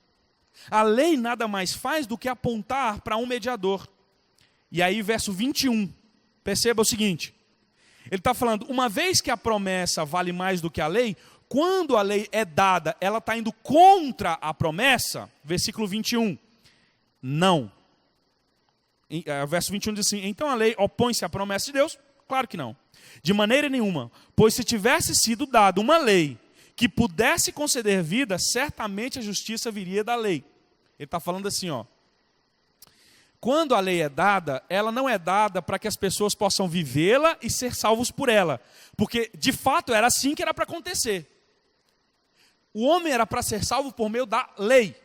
A lei nada mais faz do que apontar para um mediador. E aí, verso 21, perceba o seguinte. Ele está falando, uma vez que a promessa vale mais do que a lei, quando a lei é dada, ela está indo contra a promessa? Versículo 21. Não. Verso 21 diz assim, então a lei opõe-se à promessa de Deus? Claro que não. De maneira nenhuma. Pois se tivesse sido dada uma lei que pudesse conceder vida, certamente a justiça viria da lei. Ele está falando assim, quando a lei é dada, ela não é dada para que as pessoas possam vivê-la e ser salvos por ela. Porque, de fato, era assim que era para acontecer. O homem era para ser salvo por meio da lei.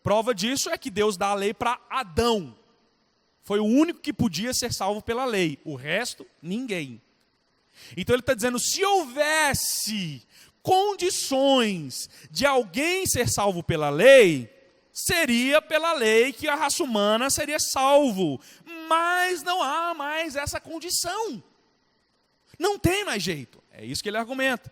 Prova disso é que Deus dá a lei para Adão. Foi o único que podia ser salvo pela lei. O resto, ninguém. Então ele está dizendo, se houvesse condições de alguém ser salvo pela lei, seria pela lei que a raça humana seria salvo. Mas não há mais essa condição. Não tem mais jeito. É isso que ele argumenta.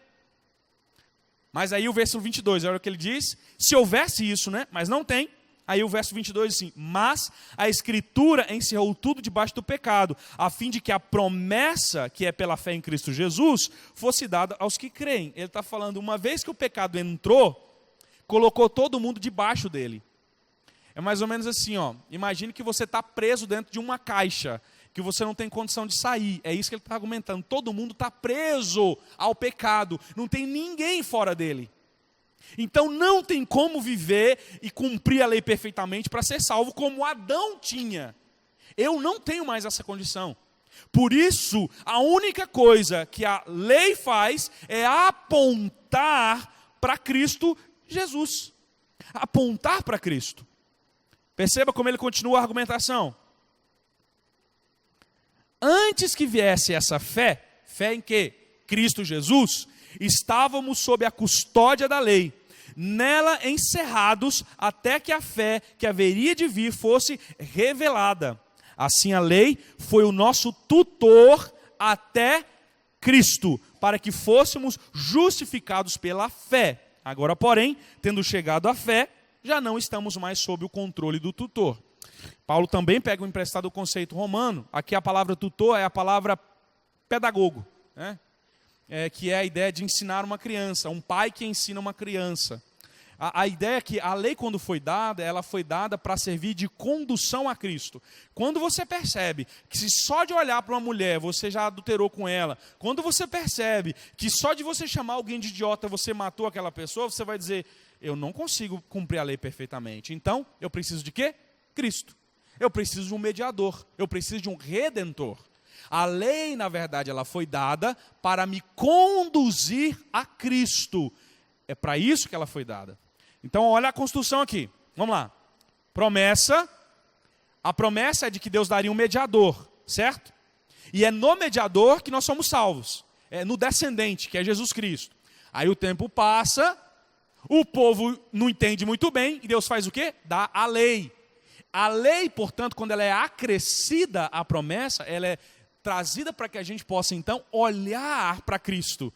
Mas aí o verso 22, olha o que ele diz. Se houvesse isso, mas não tem. Aí o verso 22 diz assim, mas a Escritura encerrou tudo debaixo do pecado, a fim de que a promessa, que é pela fé em Cristo Jesus, fosse dada aos que creem. Ele está falando, uma vez que o pecado entrou, colocou todo mundo debaixo dele. É mais ou menos assim, imagine que você está preso dentro de uma caixa, que você não tem condição de sair. É isso que ele está argumentando, todo mundo está preso ao pecado, não tem ninguém fora dele. Então não tem como viver e cumprir a lei perfeitamente para ser salvo como Adão tinha. Eu não tenho mais essa condição. Por isso, a única coisa que a lei faz é apontar para Cristo Jesus. Apontar para Cristo. Perceba como ele continua a argumentação. Antes que viesse essa fé, fé em quê? Cristo Jesus, estávamos sob a custódia da lei, nela encerrados até que a fé que haveria de vir fosse revelada. Assim a lei foi o nosso tutor até Cristo, para que fôssemos justificados pela fé. Agora, porém, tendo chegado à fé, já não estamos mais sob o controle do tutor. Paulo também pega o emprestado o conceito romano. Aqui a palavra tutor é a palavra pedagogo, que é a ideia de ensinar uma criança, um pai que ensina uma criança. A ideia é que a lei, quando foi dada, ela foi dada para servir de condução a Cristo. Quando você percebe que se só de olhar para uma mulher você já adulterou com ela, quando você percebe que só de você chamar alguém de idiota você matou aquela pessoa, você vai dizer, eu não consigo cumprir a lei perfeitamente. Então, eu preciso de quê? Cristo. Eu preciso de um mediador, eu preciso de um redentor. A lei, na verdade, ela foi dada para me conduzir a Cristo. É para isso que ela foi dada. Então, olha a construção aqui. Vamos lá. Promessa. A promessa é de que Deus daria um mediador, certo? E é no mediador que nós somos salvos. É no descendente, que é Jesus Cristo. Aí o tempo passa, o povo não entende muito bem, e Deus faz o quê? Dá a lei. A lei, portanto, quando ela é acrescida à promessa, ela é trazida para que a gente possa, então, olhar para Cristo.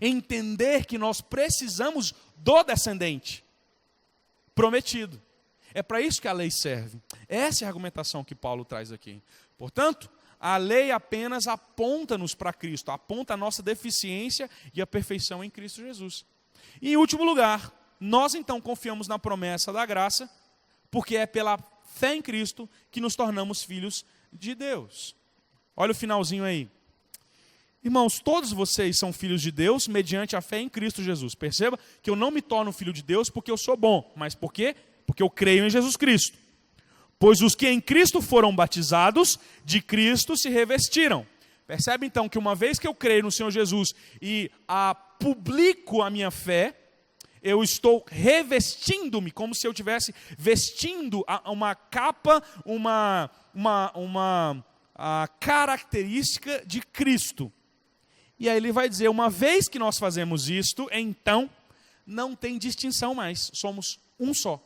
Entender que nós precisamos do descendente prometido. É para isso que a lei serve. Essa é a argumentação que Paulo traz aqui. Portanto, a lei apenas aponta-nos para Cristo, aponta a nossa deficiência e a perfeição em Cristo Jesus. E em último lugar, nós então confiamos na promessa da graça, porque é pela fé em Cristo que nos tornamos filhos de Deus. Olha o finalzinho aí. Irmãos, todos vocês são filhos de Deus mediante a fé em Cristo Jesus. Perceba que eu não me torno filho de Deus porque eu sou bom, mas por quê? Porque eu creio em Jesus Cristo. Pois os que em Cristo foram batizados, de Cristo se revestiram. Percebe então que uma vez que eu creio no Senhor Jesus e publico a minha fé, eu estou revestindo-me, como se eu estivesse vestindo uma capa, a característica de Cristo. E aí ele vai dizer, uma vez que nós fazemos isto, então não tem distinção mais, somos um só.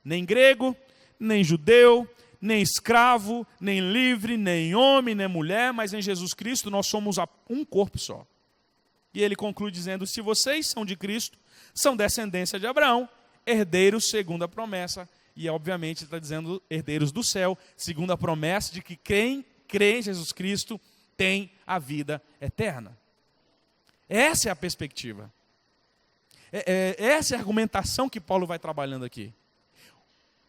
Nem grego, nem judeu, nem escravo, nem livre, nem homem, nem mulher, mas em Jesus Cristo nós somos um corpo só. E ele conclui dizendo, se vocês são de Cristo, são descendência de Abraão, herdeiros segundo a promessa, e obviamente ele está dizendo herdeiros do céu, segundo a promessa de que quem crê em Jesus Cristo tem a vida eterna. Essa é a perspectiva. Essa é a argumentação que Paulo vai trabalhando aqui.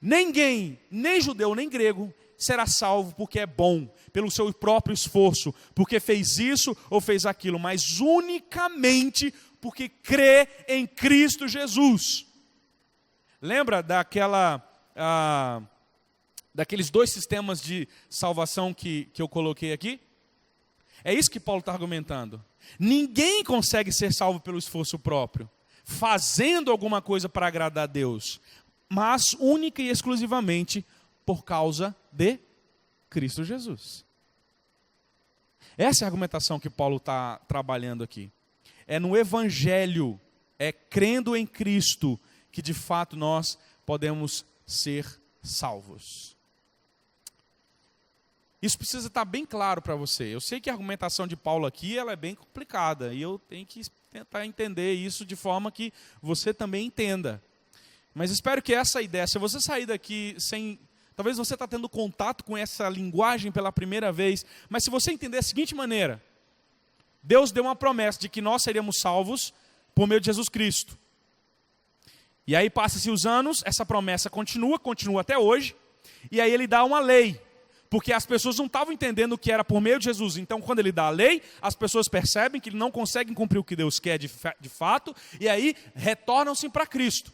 Ninguém, nem judeu, nem grego, será salvo porque é bom, pelo seu próprio esforço, porque fez isso ou fez aquilo, mas unicamente porque crê em Cristo Jesus. Lembra daqueles dois sistemas de salvação que eu coloquei aqui? É isso que Paulo está argumentando. Ninguém consegue ser salvo pelo esforço próprio, fazendo alguma coisa para agradar a Deus, mas única e exclusivamente por causa de Cristo Jesus. Essa é a argumentação que Paulo está trabalhando aqui. É no Evangelho, é crendo em Cristo, que de fato nós podemos ser salvos. Isso precisa estar bem claro para você. Eu sei que a argumentação de Paulo aqui ela é bem complicada, e eu tenho que tentar entender isso de forma que você também entenda. Mas espero que essa ideia, se você sair daqui sem... Talvez você está tendo contato com essa linguagem pela primeira vez, mas se você entender da seguinte maneira, Deus deu uma promessa de que nós seríamos salvos por meio de Jesus Cristo. E aí passa-se os anos, essa promessa continua até hoje, e aí ele dá uma lei, porque as pessoas não estavam entendendo o que era por meio de Jesus. Então, quando ele dá a lei, as pessoas percebem que não conseguem cumprir o que Deus quer de fato, e aí retornam-se para Cristo.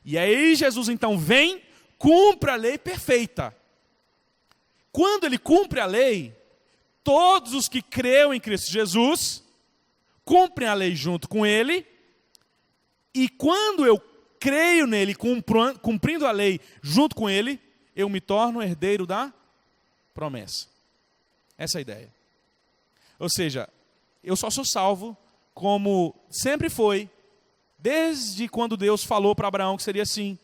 E aí Jesus então vem, cumpre a lei perfeita. Quando ele cumpre a lei, todos os que creem em Cristo Jesus, cumprem a lei junto com ele, e quando eu creio nele, cumprindo a lei junto com ele, eu me torno herdeiro da promessa. Essa é a ideia. Ou seja, eu só sou salvo como sempre foi, desde quando Deus falou para Abraão que seria assim,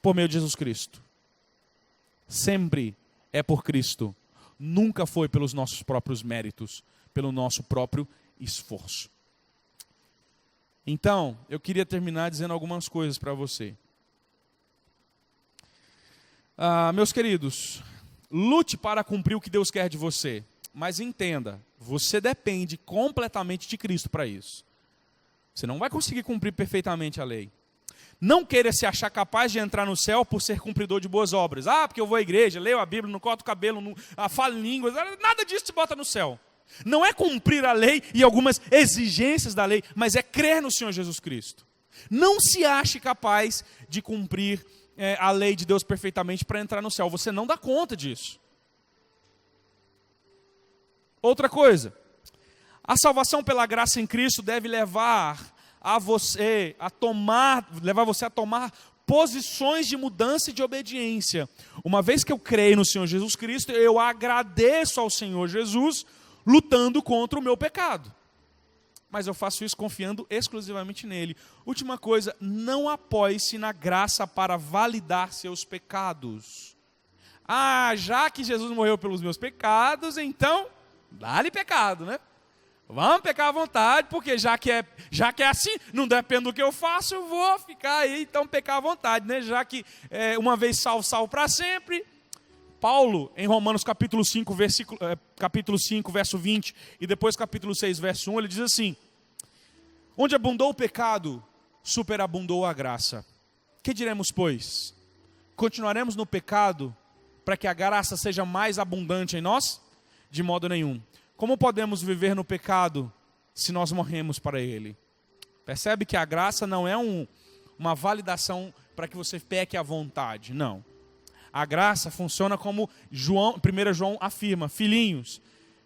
por meio de Jesus Cristo. Sempre é por Cristo. Nunca foi pelos nossos próprios méritos, pelo nosso próprio esforço. Então, eu queria terminar dizendo algumas coisas para você. Meus queridos, lute para cumprir o que Deus quer de você, mas entenda, você depende completamente de Cristo para isso. Você não vai conseguir cumprir perfeitamente a lei. Não queira se achar capaz de entrar no céu por ser cumpridor de boas obras. Porque eu vou à igreja, leio a Bíblia, não corto o cabelo, não falo línguas, nada disso te bota no céu. Não é cumprir a lei e algumas exigências da lei, mas é crer no Senhor Jesus Cristo. Não se ache capaz de cumprir a lei de Deus perfeitamente para entrar no céu. Você não dá conta disso. Outra coisa, a salvação pela graça em Cristo deve levar você a tomar posições de mudança e de obediência. Uma vez que eu creio no Senhor Jesus Cristo, eu agradeço ao Senhor Jesus, lutando contra o meu pecado. Mas eu faço isso confiando exclusivamente nele. Última coisa, não apoie-se na graça para validar seus pecados. Já que Jesus morreu pelos meus pecados, então, dá-lhe pecado, né? Vamos pecar à vontade, porque já que é assim, não depende do que eu faço, eu vou ficar aí, então pecar à vontade, né? Já que uma vez salvo para sempre. Paulo, em Romanos capítulo 5, verso 20, e depois capítulo 6, verso 1, ele diz assim: onde abundou o pecado, superabundou a graça. Que diremos, pois? Continuaremos no pecado para que a graça seja mais abundante em nós? De modo nenhum. como podemos viver no pecado se nós morremos para ele? Percebe que a graça não é uma validação para que você peque à vontade, não. A graça funciona como 1 João afirma: filhinhos,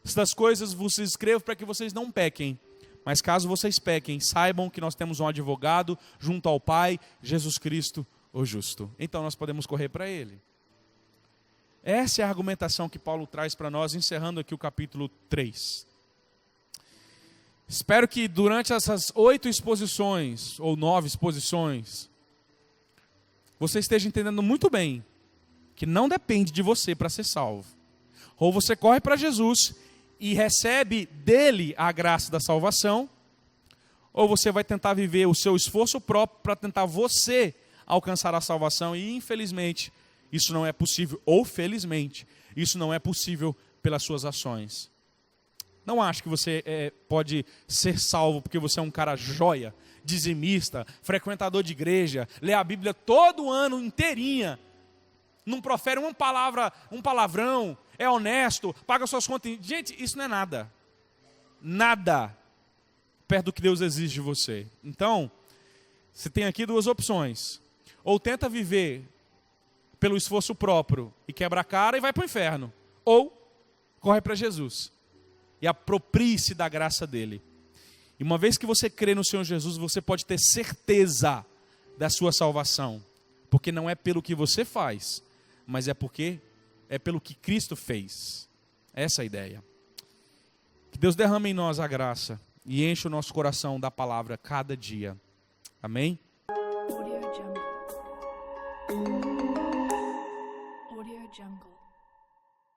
estas coisas vos escrevo para que vocês não pequem. Mas caso vocês pequem, saibam que nós temos um advogado junto ao Pai, Jesus Cristo, o justo. Então nós podemos correr para ele. Essa é a argumentação que Paulo traz para nós, encerrando aqui o capítulo 3. Espero que durante essas 8 exposições, ou 9 exposições, você esteja entendendo muito bem que não depende de você para ser salvo. Ou você corre para Jesus e recebe dele a graça da salvação, ou você vai tentar viver o seu esforço próprio para tentar você alcançar a salvação, e infelizmente isso não é possível, ou felizmente isso não é possível pelas suas ações. Não acho que você pode ser salvo porque você é um cara joia, dizimista, frequentador de igreja, lê a Bíblia todo ano inteirinha, não profere uma palavra, um palavrão, é honesto, paga suas contas. Gente, isso não é nada. Nada perto do que Deus exige de você. Então, você tem aqui 2 opções. Ou tenta viver pelo esforço próprio e quebra a cara e vai para o inferno. Ou corre para Jesus e aproprie-se da graça dele. E uma vez que você crê no Senhor Jesus, você pode ter certeza da sua salvação. Porque não é pelo que você faz, mas é pelo que Cristo fez. Essa é a ideia. Que Deus derrame em nós a graça e enche o nosso coração da palavra cada dia. Amém? Audio Jungle. Audio Jungle.